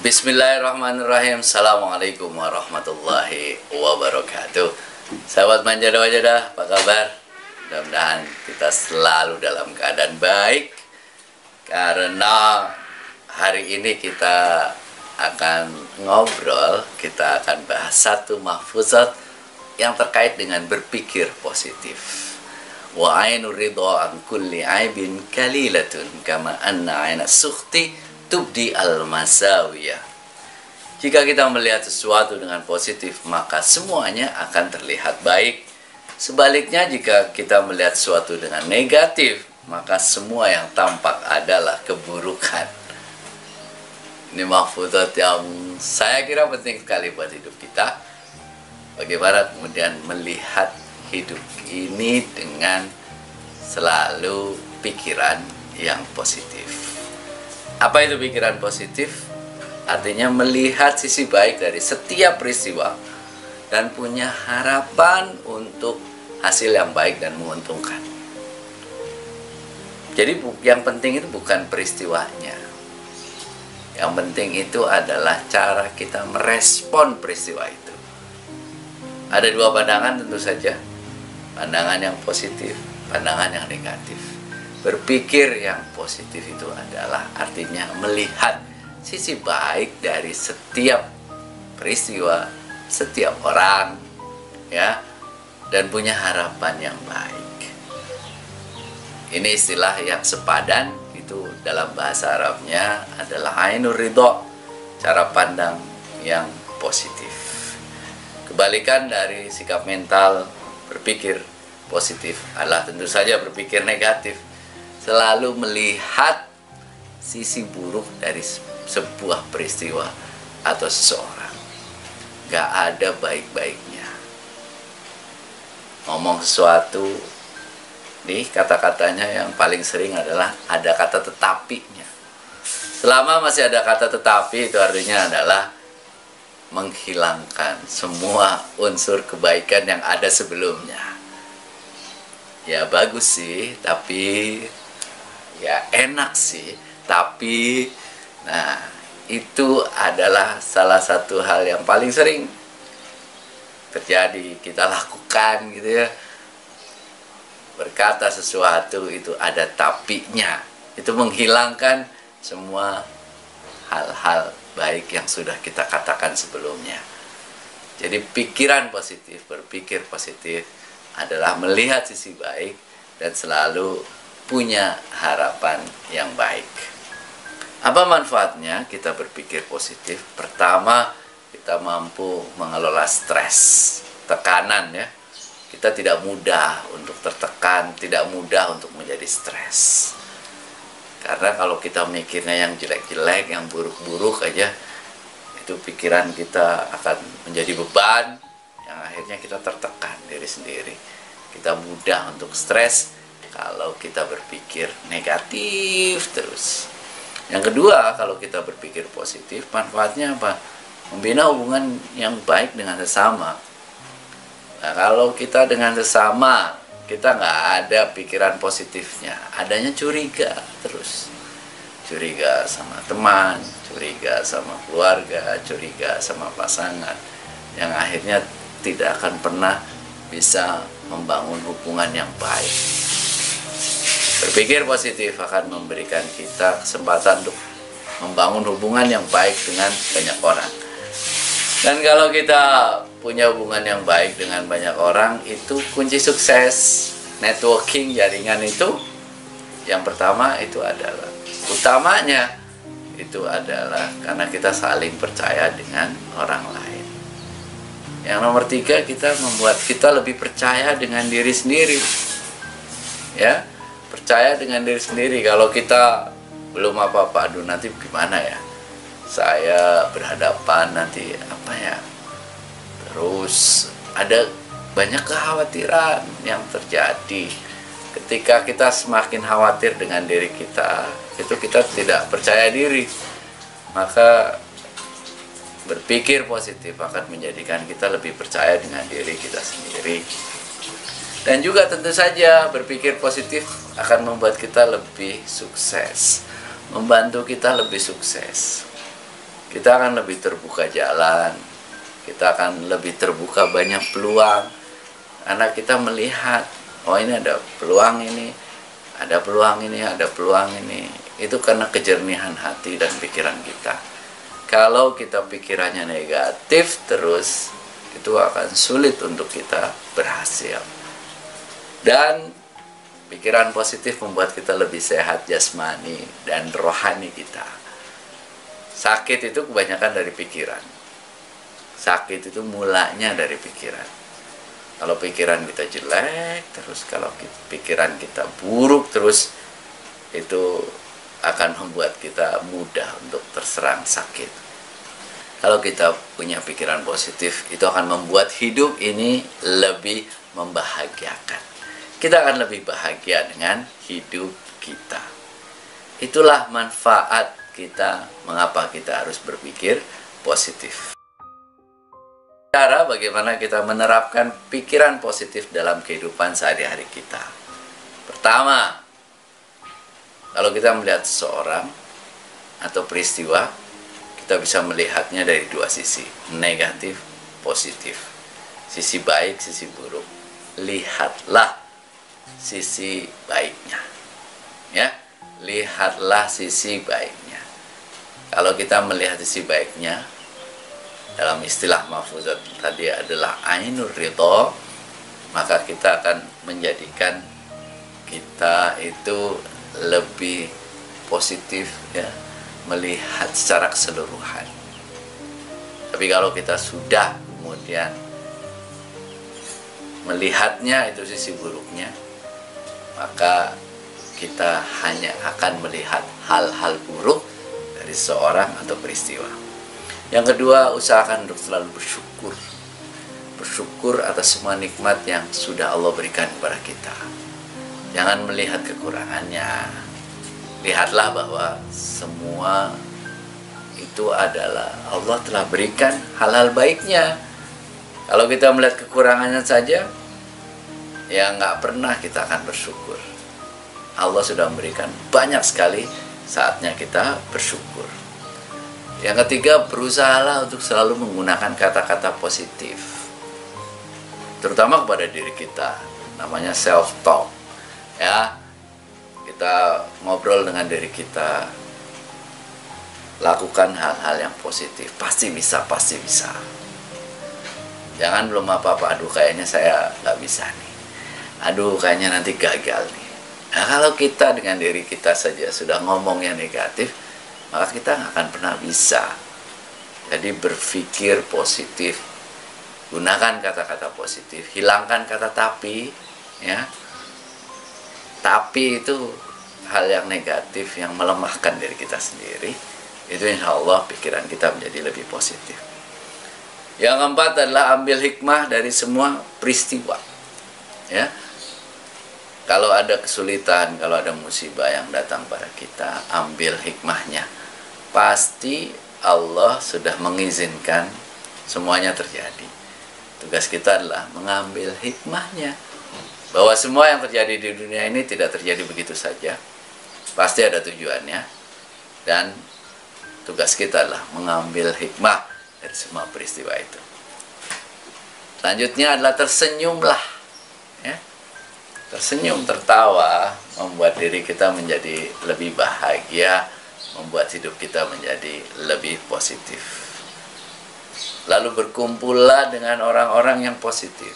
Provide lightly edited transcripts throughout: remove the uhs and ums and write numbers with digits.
Bismillahirrahmanirrahim. Assalamualaikum warahmatullahi wabarakatuh. Sahabat Manjada Wajada, apa kabar? Mudah-mudahan kita selalu dalam keadaan baik, karena hari ini kita akan ngobrol, kita akan bahas satu mahfuzat yang terkait dengan berpikir positif. Wa ainur ridha an kulli aibin kalilatun kama anna aina sukhti tubdi al-masawiyah. Jika kita melihat sesuatu dengan positif, maka semuanya akan terlihat baik. Sebaliknya, jika kita melihat sesuatu dengan negatif, maka semua yang tampak adalah keburukan. Ini mahfuzat yang saya kira penting sekali buat hidup kita. Bagaimana kemudian melihat hidup ini dengan selalu pikiran yang positif. Apa itu pikiran positif? Artinya melihat sisi baik dari setiap peristiwa dan punya harapan untuk hasil yang baik dan menguntungkan. Jadi yang penting itu bukan peristiwanya. Yang penting itu adalah cara kita merespon peristiwa itu. Ada dua pandangan tentu saja. Pandangan yang positif, pandangan yang negatif. Berpikir yang positif itu adalah artinya melihat sisi baik dari setiap peristiwa, setiap orang, ya, dan punya harapan yang baik. Ini istilah yang sepadan, itu dalam bahasa Arabnya adalah ainur ridha, cara pandang yang positif. Kebalikan dari sikap mental berpikir positif adalah tentu saja berpikir negatif. Selalu melihat sisi buruk dari sebuah peristiwa atau seseorang. Gak ada baik-baiknya. Ngomong sesuatu, nih kata-katanya yang paling sering adalah ada kata tetapinya. Selama masih ada kata tetapi, itu artinya adalah menghilangkan semua unsur kebaikan yang ada sebelumnya. Ya bagus sih, tapi ya enak sih, tapi nah itu adalah salah satu hal yang paling sering terjadi, kita lakukan gitu ya. Berkata sesuatu itu ada tapinya, itu menghilangkan semua hal-hal baik yang sudah kita katakan sebelumnya. Jadi pikiran positif, berpikir positif adalah melihat sisi baik dan selalu punya harapan yang baik. Apa manfaatnya kita berpikir positif? Pertama, kita mampu mengelola stres, tekanan ya. Kita tidak mudah untuk tertekan, tidak mudah untuk menjadi stres. Karena kalau kita mikirnya yang jelek-jelek, yang buruk-buruk aja, itu pikiran kita akan menjadi beban, yang akhirnya kita tertekan diri sendiri. Kita mudah untuk stres kalau kita berpikir negatif terus. Yang kedua, kalau kita berpikir positif, manfaatnya apa? Membina hubungan yang baik dengan sesama. Nah, kalau kita dengan sesama, kita nggak ada pikiran positifnya, adanya curiga terus. Curiga sama teman, curiga sama keluarga, curiga sama pasangan, yang akhirnya tidak akan pernah bisa membangun hubungan yang baik. Berpikir positif akan memberikan kita kesempatan untuk membangun hubungan yang baik dengan banyak orang. Dan kalau kita punya hubungan yang baik dengan banyak orang, itu kunci sukses. Networking, jaringan itu yang pertama itu adalah, utamanya itu adalah karena kita saling percaya dengan orang lain. Yang nomor tiga, kita membuat kita lebih percaya dengan diri sendiri. Ya, percaya dengan diri sendiri. Kalau kita belum apa-apa, aduh nanti gimana ya, saya berhadapan nanti apa ya, terus ada banyak kekhawatiran yang terjadi. Ketika kita semakin khawatir dengan diri kita, itu kita tidak percaya diri. Maka berpikir positif akan menjadikan kita lebih percaya dengan diri kita sendiri. Dan juga tentu saja berpikir positif akan membuat kita lebih sukses, membantu kita lebih sukses. kita akan lebih terbuka jalan, kita akan lebih terbuka banyak peluang, karena kita melihat, oh ini ada peluang ini, ada peluang ini, ada peluang ini. Itu karena kejernihan hati dan pikiran kita. Kalau kita pikirannya negatif terus, itu akan sulit untuk kita berhasil. Dan pikiran positif membuat kita lebih sehat jasmani dan rohani kita. Sakit itu kebanyakan dari pikiran. Sakit itu mulanya dari pikiran. Kalau pikiran kita jelek terus, kalau pikiran kita buruk terus, itu akan membuat kita mudah untuk terserang sakit. Kalau kita punya pikiran positif, itu akan membuat hidup ini lebih membahagiakan. Kita akan lebih bahagia dengan hidup kita. Itulah manfaat kita, mengapa kita harus berpikir positif. Cara bagaimana kita menerapkan pikiran positif dalam kehidupan sehari-hari kita. Pertama, kalau kita melihat seseorang atau peristiwa, kita bisa melihatnya dari dua sisi, negatif, positif. Sisi baik, sisi buruk. Lihatlah sisi baiknya. Ya, lihatlah sisi baiknya. Kalau kita melihat sisi baiknya, dalam istilah mahfuzat tadi adalah ainur ridho, maka kita akan menjadikan kita itu lebih positif, ya, melihat secara keseluruhan. Tapi kalau kita sudah kemudian melihatnya itu sisi buruknya, maka kita hanya akan melihat hal-hal buruk dari seorang atau peristiwa. Yang kedua, usahakan untuk selalu bersyukur. Bersyukur atas semua nikmat yang sudah Allah berikan kepada kita. Jangan melihat kekurangannya. Lihatlah bahwa semua itu adalah Allah telah berikan hal-hal baiknya. Kalau kita melihat kekurangannya saja, ya nggak pernah kita akan bersyukur. Allah sudah memberikan banyak sekali, saatnya kita bersyukur. Yang ketiga, berusahalah untuk selalu menggunakan kata-kata positif, terutama kepada diri kita. Namanya self-talk. Ya, kita ngobrol dengan diri kita, lakukan hal-hal yang positif. Pasti bisa, pasti bisa. Jangan belum apa-apa, aduh kayaknya saya nggak bisa nih, aduh kayaknya nanti gagal nih. Nah, kalau kita dengan diri kita saja sudah ngomong yang negatif, maka kita nggak akan pernah bisa. Jadi berpikir positif, gunakan kata-kata positif, hilangkan kata tapi, ya. Tapi itu hal yang negatif yang melemahkan diri kita sendiri. Itu insya Allah pikiran kita menjadi lebih positif. Yang keempat adalah ambil hikmah dari semua peristiwa. Ya, kalau ada kesulitan, kalau ada musibah yang datang pada kita, ambil hikmahnya. Pasti Allah sudah mengizinkan semuanya terjadi. Tugas kita adalah mengambil hikmahnya. Bahwa semua yang terjadi di dunia ini tidak terjadi begitu saja. Pasti ada tujuannya. Dan tugas kita adalah mengambil hikmah dari semua peristiwa itu. Selanjutnya adalah tersenyumlah. Ya. Tersenyum, tertawa, membuat diri kita menjadi lebih bahagia, membuat hidup kita menjadi lebih positif. Lalu berkumpullah dengan orang-orang yang positif.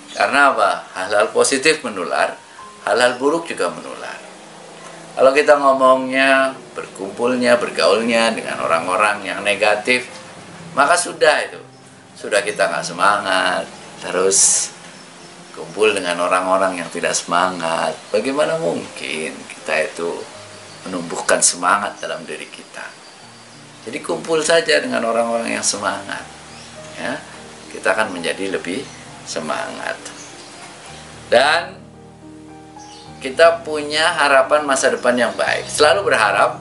Karena apa? Hal-hal positif menular, hal-hal buruk juga menular. Kalau kita ngomongnya, berkumpulnya, bergaulnya dengan orang-orang yang negatif, maka sudah itu. Sudah kita nggak semangat, terus kumpul dengan orang-orang yang tidak semangat. Bagaimana mungkin kita itu menumbuhkan semangat dalam diri kita? Jadi kumpul saja dengan orang-orang yang semangat. Ya, kita akan menjadi lebih semangat. Dan kita punya harapan masa depan yang baik. Selalu berharap,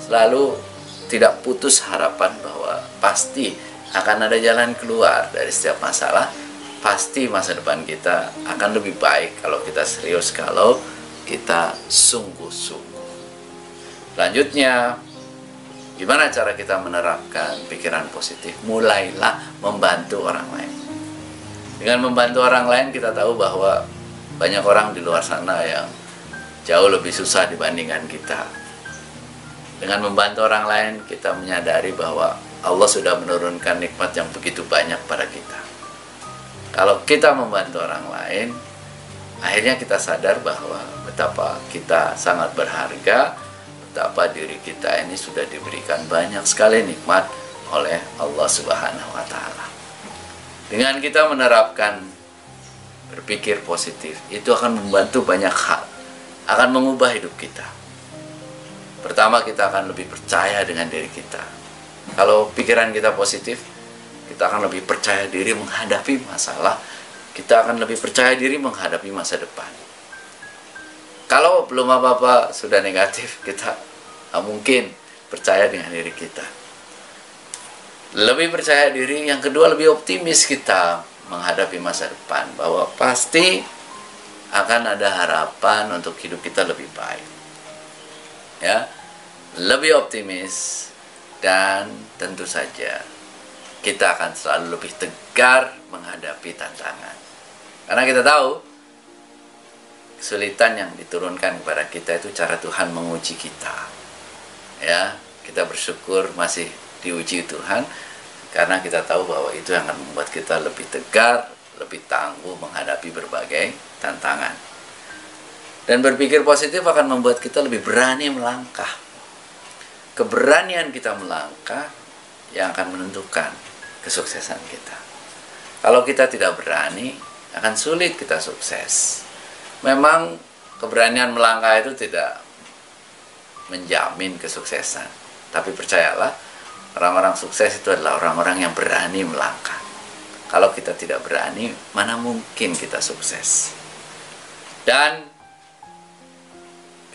selalu tidak putus harapan bahwa pasti akan ada jalan keluar dari setiap masalah. Pasti masa depan kita akan lebih baik kalau kita serius, kalau kita sungguh-sungguh. Selanjutnya, Gimana cara kita menerapkan pikiran positif? Mulailah membantu orang lain. Dengan membantu orang lain kita tahu bahwa banyak orang di luar sana yang jauh lebih susah dibandingkan kita. Dengan membantu orang lain kita menyadari bahwa Allah sudah menurunkan nikmat yang begitu banyak pada kita. Kalau kita membantu orang lain, akhirnya kita sadar bahwa betapa kita sangat berharga, betapa diri kita ini sudah diberikan banyak sekali nikmat oleh Allah Subhanahu wa Ta'ala. Dengan kita menerapkan berpikir positif, itu akan membantu banyak hal, akan mengubah hidup kita. Pertama, kita akan lebih percaya dengan diri kita. Kalau pikiran kita positif, kita akan lebih percaya diri menghadapi masalah, kita akan lebih percaya diri menghadapi masa depan. Kalau belum apa-apa sudah negatif, kita mungkin percaya dengan diri kita. Lebih percaya diri, yang kedua lebih optimis kita menghadapi masa depan, bahwa pasti akan ada harapan untuk hidup kita lebih baik. Ya, lebih optimis, dan tentu saja kita akan selalu lebih tegar menghadapi tantangan. Karena kita tahu kesulitan yang diturunkan kepada kita itu cara Tuhan menguji kita. Ya, kita bersyukur masih diuji Tuhan, karena kita tahu bahwa itu yang akan membuat kita lebih tegar, lebih tangguh menghadapi berbagai tantangan. Dan berpikir positif akan membuat kita lebih berani melangkah. Keberanian kita melangkah yang akan menentukan kesuksesan kita. Kalau kita tidak berani, akan sulit kita sukses. Memang keberanian melangkah itu tidak menjamin kesuksesan. Tapi percayalah, orang-orang sukses itu adalah orang-orang yang berani melangkah. Kalau kita tidak berani, mana mungkin kita sukses. Dan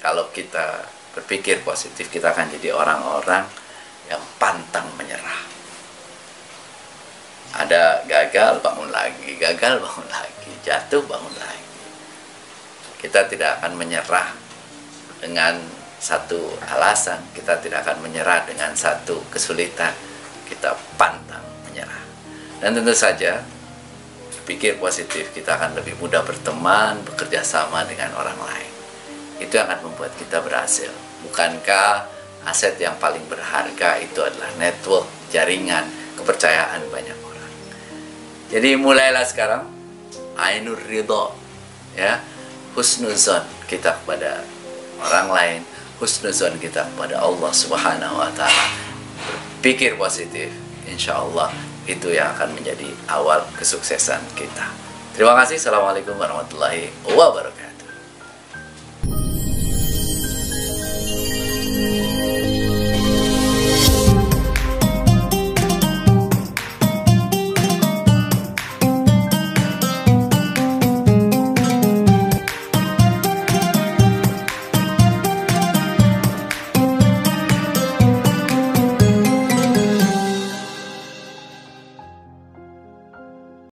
kalau kita berpikir positif, kita akan jadi orang-orang yang pantang menyerah. Ada gagal, bangun lagi, gagal, bangun lagi, jatuh, bangun lagi. Kita tidak akan menyerah dengan satu alasan, kita tidak akan menyerah dengan satu kesulitan, kita pantang menyerah. Dan tentu saja, pikir positif, kita akan lebih mudah berteman, bekerja sama dengan orang lain. Itu yang akan membuat kita berhasil. Bukankah aset yang paling berharga itu adalah network, jaringan, kepercayaan banyak orang. Jadi mulailah sekarang, ainur ridho, ya, husnuzon kita kepada orang lain, husnuzon kita kepada Allah Subhanahu wa Ta'ala. Berpikir positif, insya Allah itu yang akan menjadi awal kesuksesan kita. Terima kasih. Assalamualaikum warahmatullahi wabarakatuh.